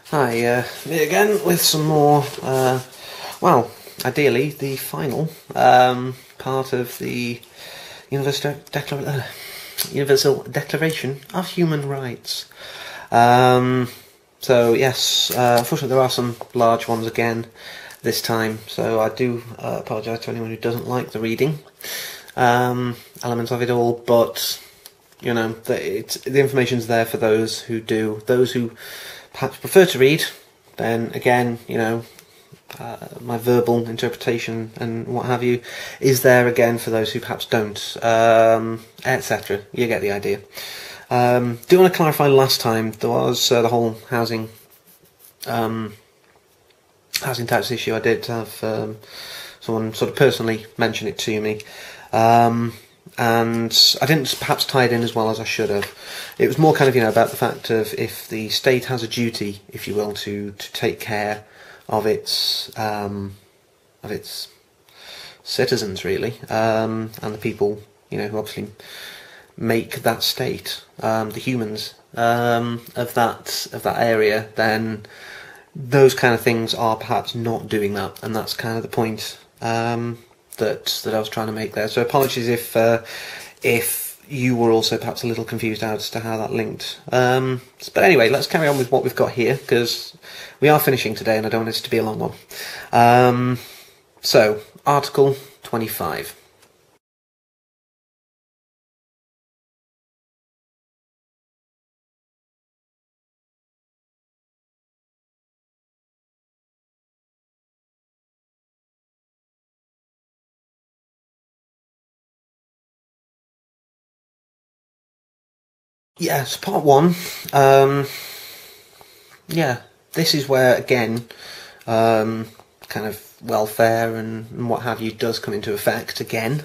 Hi, me again with some more, well, ideally the final part of the Universal Declaration of Human Rights. So yes, unfortunately there are some large ones again this time, so I do apologise to anyone who doesn't like the reading elements of it all, but you know, the information's there for those who do. Those who perhaps prefer to read, then again, you know, my verbal interpretation and what have you is there again for those who perhaps don't, etc. You get the idea. Do want to clarify, last time there was the whole housing tax issue. I did have someone sort of personally mention it to me. And I didn't perhaps tie it in as well as I should have. It was more kind of, you know, about the fact of if the state has a duty, if you will, to take care of its citizens, really, and the people, you know, who obviously make that state, the humans of that area, then those kind of things are perhaps not doing that, and that's kind of the point that I was trying to make there. So apologies if you were also perhaps a little confused as to how that linked. But anyway, let's carry on with what we've got here, because we are finishing today and I don't want this to be a long one. So, Article 25. Yes, part one. Yeah, this is where, again, kind of welfare and what have you does come into effect again.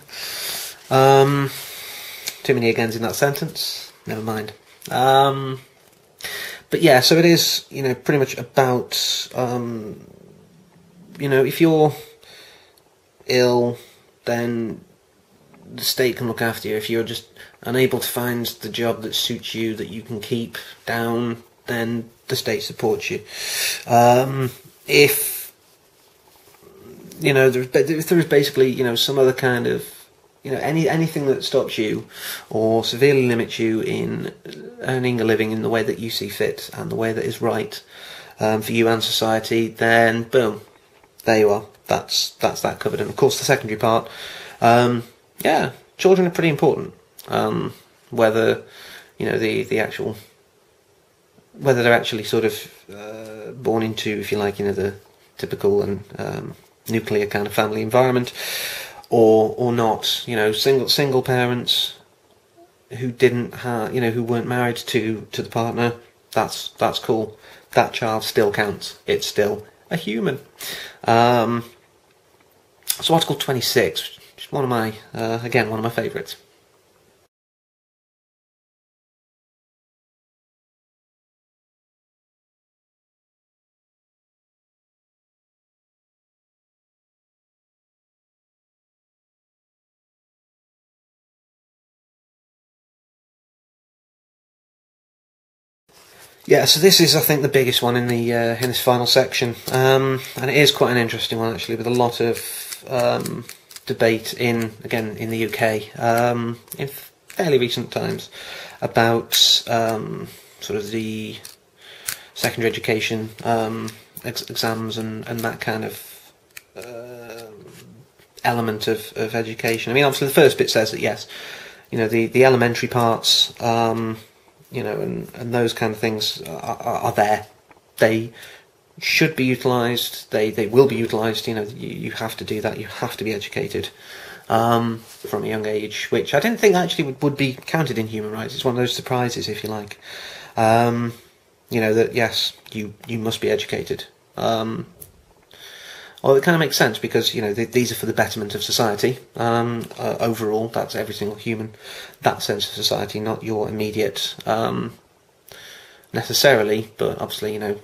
Too many agains in that sentence. Never mind. But yeah, so it is, you know, pretty much about, you know, if you're ill, then the state can look after you. If you're just unable to find the job that suits you, that you can keep down, then the state supports you. If you know, if there is basically, you know, some other kind of, you know, anything that stops you or severely limits you in earning a living in the way that you see fit and the way that is right for you and society, then boom, there you are. That's that covered. And of course, the secondary part. Yeah, children are pretty important. Whether, you know, the actual, whether they're actually sort of born into, if you like, you know, the typical and nuclear kind of family environment, or not. You know, single parents who didn't have, you know, who weren't married to the partner. That's cool. That child still counts. It's still a human. So Article 26. One of my, again, one of my favourites. Yeah, so this is, I think, the biggest one in the in this final section, and it is quite an interesting one actually, with a lot of debate in the UK in fairly recent times about sort of the secondary education exams and that kind of element of education. I mean, obviously the first bit says that yes, you know, the elementary parts, you know, and those kind of things are there. They should be utilised. They will be utilised. You know, you have to do that. You have to be educated from a young age, which I didn't think actually would be counted in human rights. It's one of those surprises, if you like. You know, that yes, you must be educated. Well, it kind of makes sense because, you know, these are for the betterment of society. Overall, that's every single human. That sense of society, not your immediate necessarily, but obviously, you know,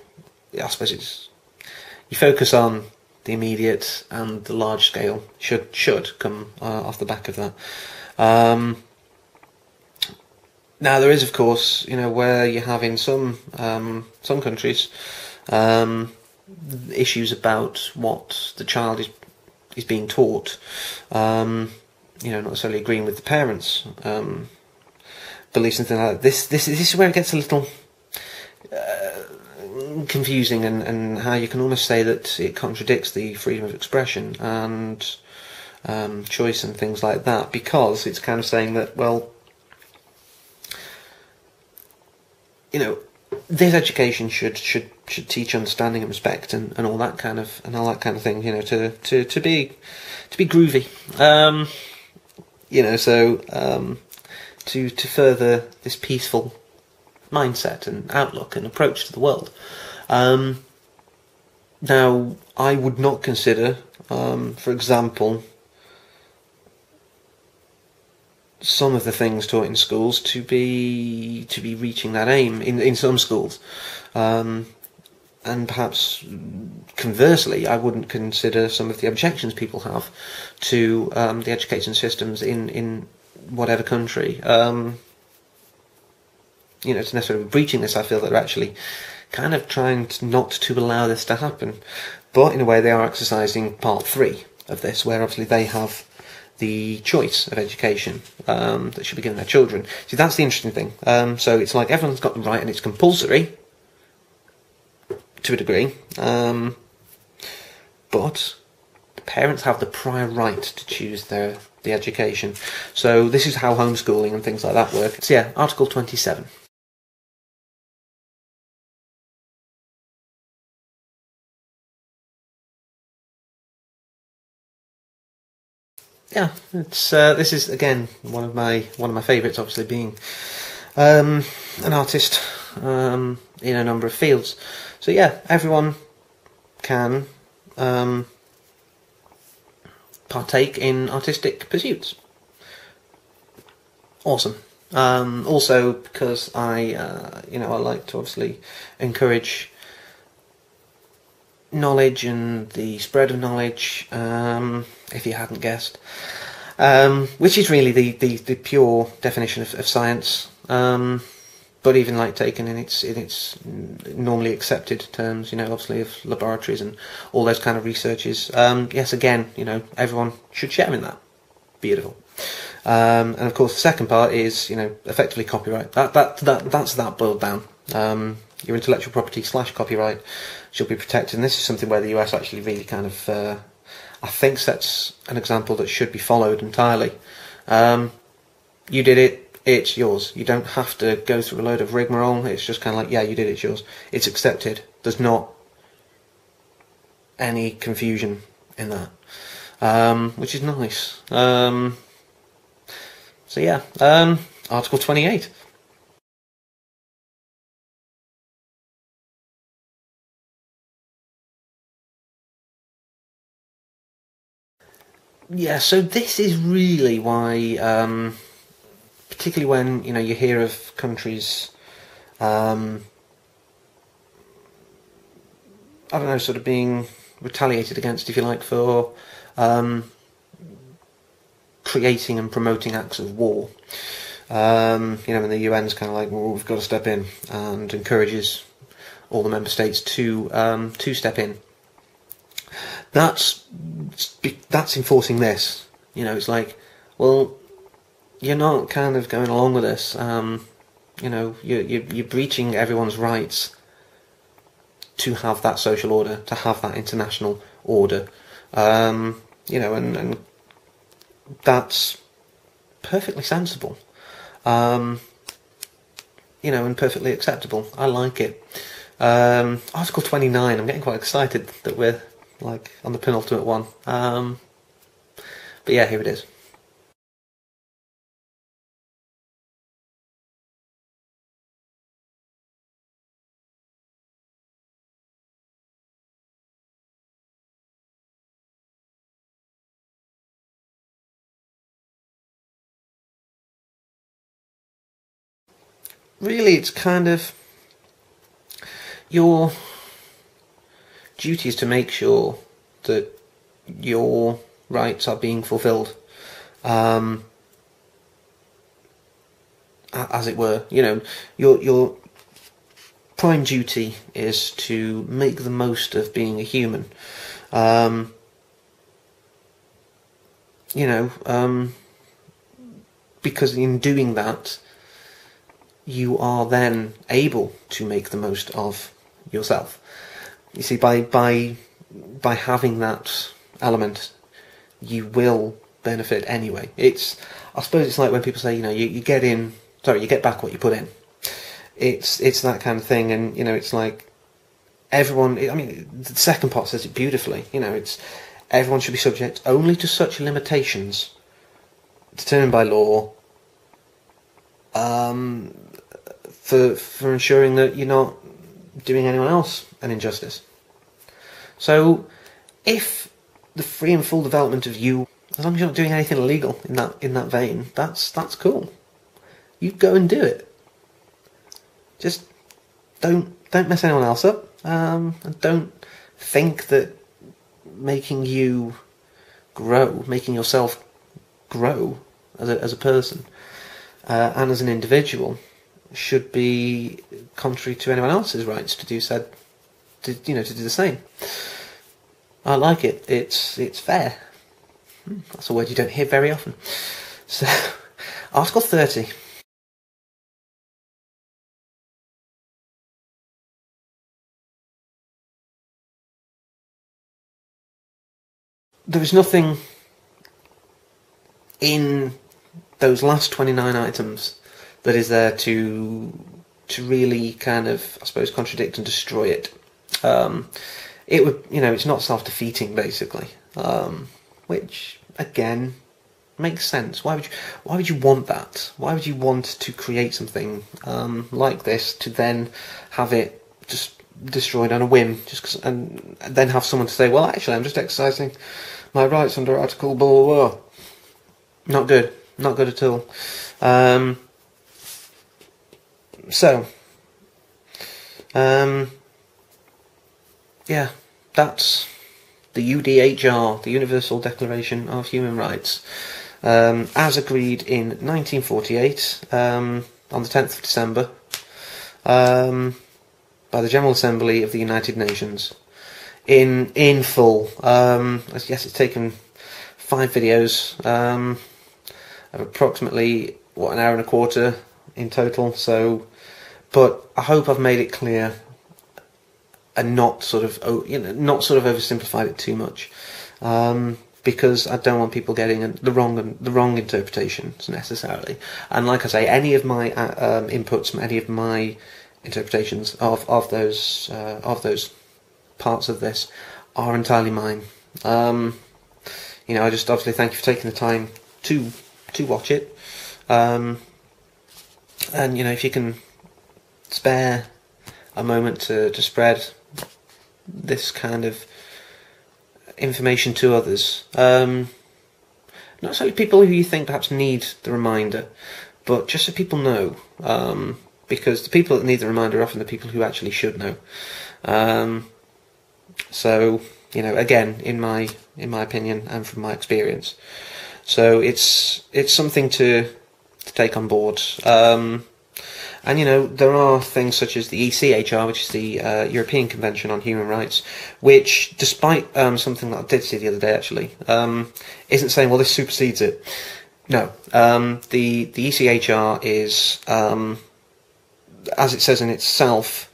I suppose it's, you focus on the immediate and the large scale should come off the back of that. Now there is, of course, you know, where you have in some countries issues about what the child is being taught, not necessarily agreeing with the parents' beliefs and things like that. This is where it gets a little confusing, and how you can almost say that it contradicts the freedom of expression and choice and things like that, because it's kind of saying that, well, this education should teach understanding and respect and all that kind of thing, to be groovy, to further this peaceful mindset and outlook and approach to the world. Now, I would not consider, for example, some of the things taught in schools to be reaching that aim in some schools, and perhaps conversely, I wouldn't consider some of the objections people have to the education systems in whatever country, to necessarily breaching this. I feel that they're actually kind of trying not to allow this to happen, but in a way they are exercising part 3 of this, where obviously they have the choice of education that should be given their children. See, that's the interesting thing. So it's like everyone's got the right, and it's compulsory to a degree, but the parents have the prior right to choose the education. So this is how homeschooling and things like that work. So yeah, Article 27. Yeah, it's this is again one of my favourites. Obviously, being an artist in a number of fields. So yeah, everyone can partake in artistic pursuits. Awesome. Also, because I like to obviously encourage knowledge and the spread of knowledge, if you hadn't guessed, which is really the pure definition of science, but even like taken in its normally accepted terms, obviously of laboratories and all those kind of researches. Yes, again, everyone should share in that. Beautiful. And of course the second part is, effectively copyright. That's that boiled down. Your intellectual property / copyright should be protected, and this is something where the US actually really kind of, I think, sets an example that should be followed entirely. You did it, it's yours. You don't have to go through a load of rigmarole. It's just kind of like, yeah, you did it, it's yours. It's accepted. There's not any confusion in that, which is nice. So yeah, Article 28. Yeah, so this is really why, particularly when you hear of countries, I don't know, sort of being retaliated against, if you like, for creating and promoting acts of war. And the UN's kind of like, well, we've got to step in, and encourages all the member states to step in. That's enforcing this. It's like, well, you're not kind of going along with this. You're breaching everyone's rights to have that social order, to have that international order. And that's perfectly sensible. And perfectly acceptable. I like it. Article 29. I'm getting quite excited that we're like on the penultimate one. But yeah, here it is. Really, it's kind of your duty is to make sure that your rights are being fulfilled, as it were. Your prime duty is to make the most of being a human. Because in doing that, you are then able to make the most of yourself. You see, by having that element, you will benefit anyway. I suppose it's like when people say, you get back what you put in. It's that kind of thing, and it's like everyone. I mean, the second part says it beautifully. It's everyone should be subject only to such limitations determined by law, for ensuring that you're not doing anyone else an injustice. So, if the free and full development of you, as long as you're not doing anything illegal in that vein, that's cool. You go and do it. Just don't mess anyone else up, and don't think that making yourself grow as a person and as an individual should be contrary to anyone else's rights to do to do the same. I like it. It's fair. That's a word you don't hear very often. So, Article 30. There is nothing in those last 29 items that is there to really kind of, I suppose, contradict and destroy it. It would, it's not self-defeating, basically, which again makes sense. Why would you want that? Why would you want to create something like this to then have it just destroyed on a whim, and then have someone to say, well, actually, I'm just exercising my rights under Article blah blah blah. Not good at all. Yeah, that's the UDHR, the Universal Declaration of Human Rights, as agreed in 1948 on the 10th of December by the General Assembly of the United Nations in full. Yes, it's taken 5 videos of approximately an hour and a quarter in total. So, but I hope I've made it clear and not sort of oversimplified it too much, because I don't want people getting the wrong interpretations necessarily. And like I say, any of my inputs, any of my interpretations of those parts of this are entirely mine. I just obviously thank you for taking the time to watch it, and if you can spare a moment to spread this kind of information to others, not necessarily people who you think perhaps need the reminder, but just so people know, because the people that need the reminder are often the people who actually should know. So, again, in my opinion and from my experience, so it's something to take on board. And there are things such as the ECHR, which is the European Convention on Human Rights, which, despite something that I did see the other day actually, isn't saying, well, this supersedes it. No, the ECHR is, as it says in itself,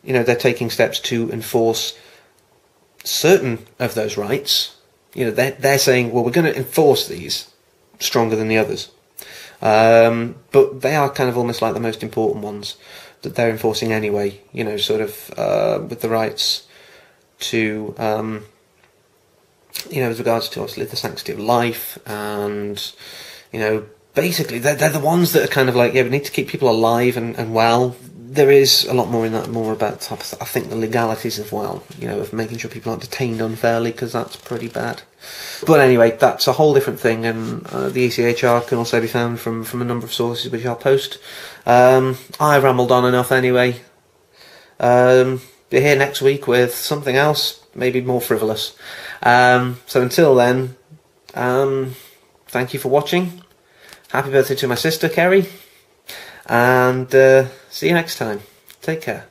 they're taking steps to enforce certain of those rights. They're saying, well, we're going to enforce these stronger than the others. But they are kind of almost like the most important ones that they're enforcing anyway, with the rights to, with regards to obviously the sanctity of life, and, basically they're the ones that are kind of like, yeah, we need to keep people alive and well. There is a lot more in that, more about, I think, the legalities as well, of making sure people aren't detained unfairly, because that's pretty bad. But anyway, that's a whole different thing, and the ECHR can also be found from a number of sources which I'll post. I've rambled on enough anyway. Be here next week with something else, maybe more frivolous. So until then, thank you for watching. Happy birthday to my sister, Kerry. And see you next time. Take care.